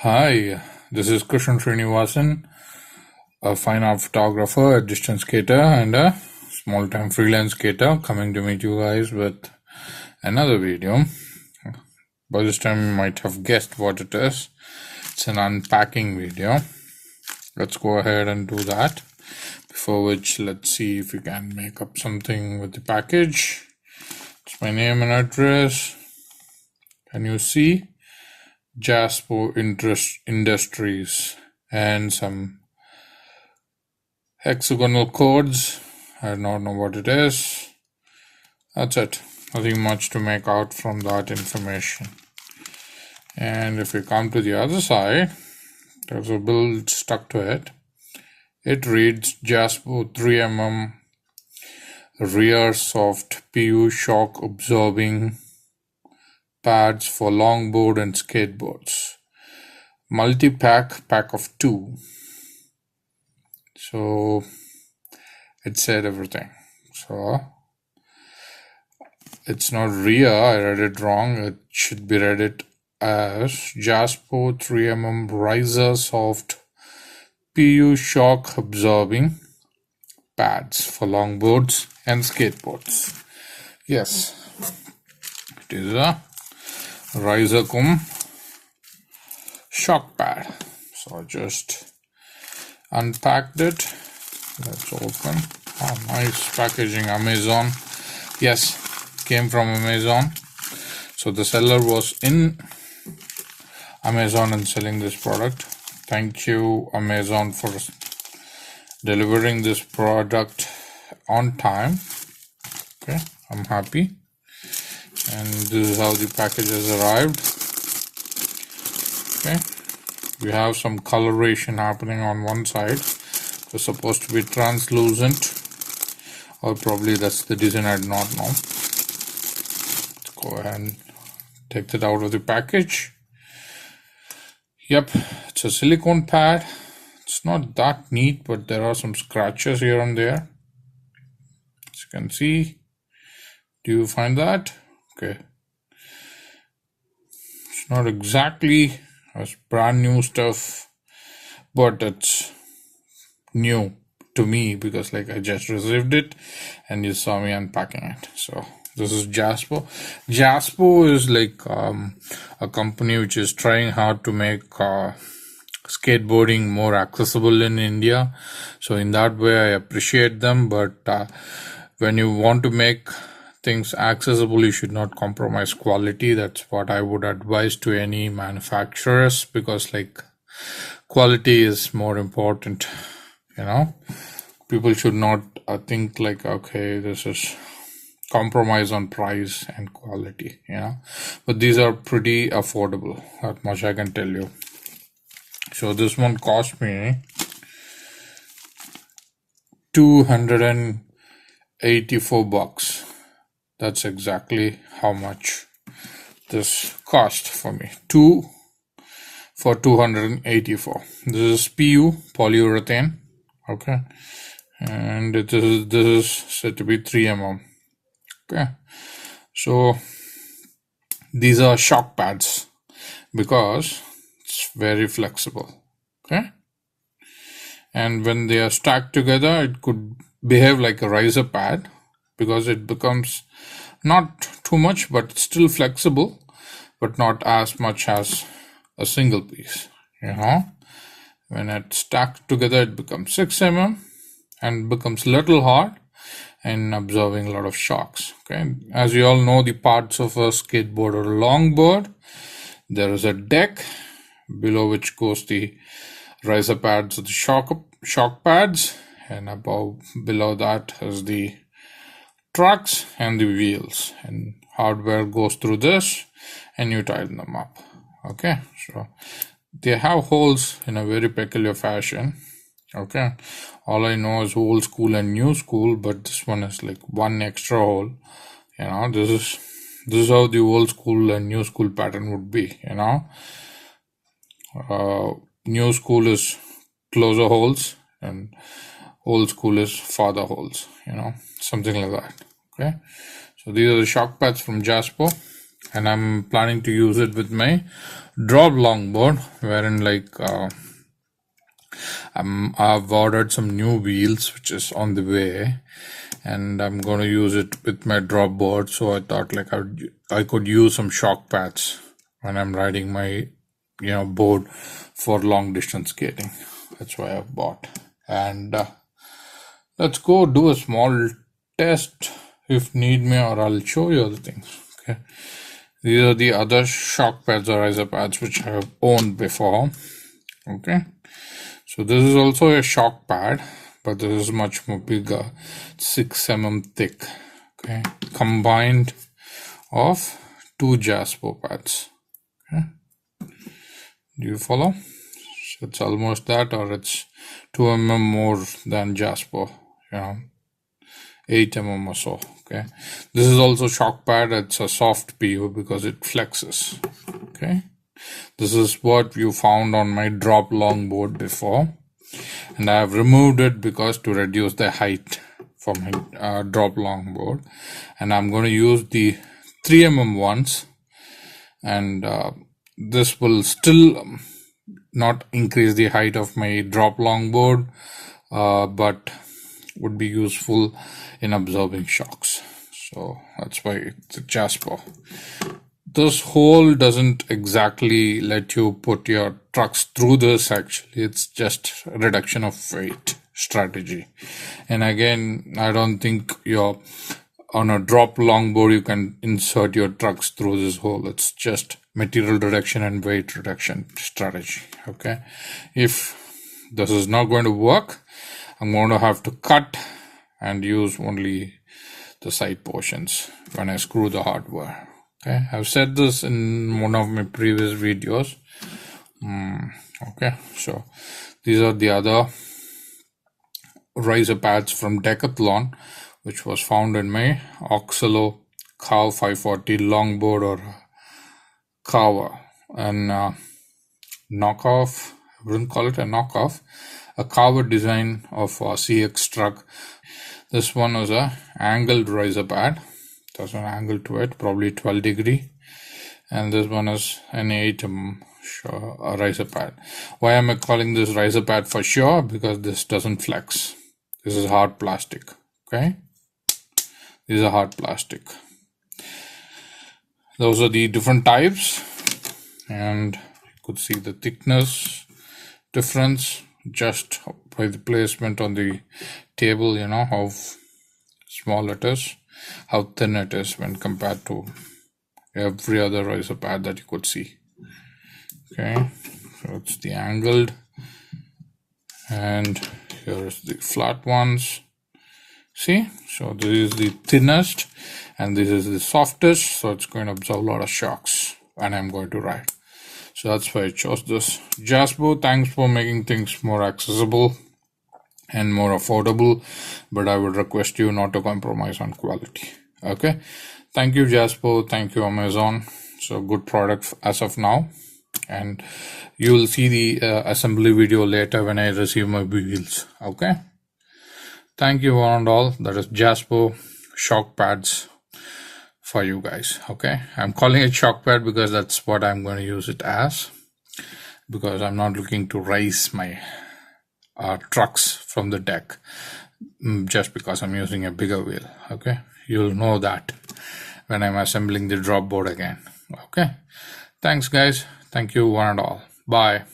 Hi, this is Krishnan Srinivasan, a fine art photographer, a distance skater, and a small-time freelance skater, coming to meet you guys with another video. By this time, you might have guessed what it is. It's an unpacking video. Let's go ahead and do that. Before which, let's see if we can make up something with the package. It's my name and address. Can you see? Jaspo Industries and some hexagonal codes. I don't know what it is. That's it. Nothing much to make out from that information. And if we come to the other side, there's a bill stuck to it. It reads Jaspo 3mm rear soft PU shock absorbing pads for longboard and skateboards. Multi-pack of 2. So it said everything. So it's not rear, I read it wrong. It should be read it as Jaspo 3mm riser soft PU shock absorbing pads for longboards and skateboards. Yes, it is a riser cum shock pad. So I just unpacked it. Let's open. Oh, nice packaging. Amazon. Yes, came from Amazon. So the seller was in Amazon and selling this product. Thank you, Amazon, for delivering this product on time. Okay, I'm happy. And this is how the package has arrived. Okay, we have some coloration happening on one side. It's supposed to be translucent, or probably that's the design, I do not know. Let's go ahead and take it out of the package. Yep, it's a silicone pad. It's not that neat, but there are some scratches here and there, as you can see. Do you find that? Okay, it's not exactly as brand new stuff, but it's new to me because like I just received it and you saw me unpacking it. So this is Jaspo. Jaspo is like a company which is trying hard to make skateboarding more accessible in India. So in that way I appreciate them, but when you want to make things accessible, you should not compromise quality. That's what I would advise to any manufacturers, because like quality is more important, you know. People should not think like, okay, this is compromise on price and quality, you know. But these are pretty affordable, that much I can tell you. So this one cost me 284 bucks. That's exactly how much this cost for me. 284. This is PU, polyurethane. Okay, and this is said to be 3mm. Okay, so these are shock pads because it's very flexible. Okay, and when they are stacked together, it could behave like a riser pad because it becomes not too much, but still flexible, but not as much as a single piece, you know. When it's stacked together, it becomes 6mm and becomes little hard and absorbing a lot of shocks. Okay, as you all know, the parts of a skateboard or longboard, there is a deck below which goes the riser pads, the shock pads, and above below that is the trucks and the wheels, and hardware goes through this and you tighten them up. Okay, so they have holes in a very peculiar fashion. Okay, all I know is old school and new school, but this one is like one extra hole, you know. This is how the old school and new school pattern would be, you know. New school is closer holes and old school is farther holes, you know, something like that. Okay, so these are the shock pads from Jaspo. and I'm planning to use it with my drop longboard, wherein like I've ordered some new wheels which is on the way, and I'm going to use it with my drop board. So I thought like I could use some shock pads when I'm riding my board for long distance skating. That's why I've bought. And let's go do a small test if need me, or I'll show you other things. Okay, these are the other shock pads or riser pads which I have owned before. Okay, so this is also a shock pad, but this is much more bigger, 6 mm thick. Okay, combined of 2 Jaspo pads. Okay, do you follow? So it's almost that, or it's 2 mm more than Jaspo, 8 mm or so. Okay, this is also shock pad. It's a soft PU because it flexes. Okay, this is what you found on my drop longboard before, and I have removed it because to reduce the height for my drop longboard, and I'm going to use the 3 mm ones, and this will still not increase the height of my drop longboard, but would be useful in absorbing shocks. So that's why it's a Jaspo. This hole doesn't exactly let you put your trucks through this. Actually, it's just a reduction of weight strategy. And again, I don't think you're on a drop longboard you can insert your trucks through this hole. It's just material reduction and weight reduction strategy. Okay, if this is not going to work, I'm going to have to cut and use only the side portions when I screw the hardware. Okay, I've said this in one of my previous videos. Okay, so these are the other riser pads from Decathlon, which was found in my Oxalo Cow 540 longboard, or Kawa, and knockoff. I wouldn't call it a knockoff. A Kawa design of a CX truck. This one was a angled riser pad. There's an angle to it, probably 12 degree, and this one is an 8 mm riser pad. Why am I calling this riser pad for sure? Because this doesn't flex. This is hard plastic. Okay, these are hard plastic. Those are the different types, and you could see the thickness difference just by the placement on the table. How small it is, how thin it is when compared to every other riser pad that you could see. Okay, so it's the angled, and here's the flat ones. See, so this is the thinnest and this is the softest, so it's going to absorb a lot of shocks and I'm going to ride. So that's why I chose this. Jaspo, thanks for making things more accessible and more affordable, but I would request you not to compromise on quality. Okay, thank you Jaspo, thank you Amazon. So good product as of now, and you will see the assembly video later when I receive my wheels. Okay, thank you one and all. That is Jaspo shock pads for you guys. Okay, I'm calling it shock pad because that's what I'm going to use it as, because I'm not looking to raise my trucks from the deck just because I'm using a bigger wheel. Okay, you'll know that when I'm assembling the drop board again. Okay, thanks guys, thank you one and all, bye.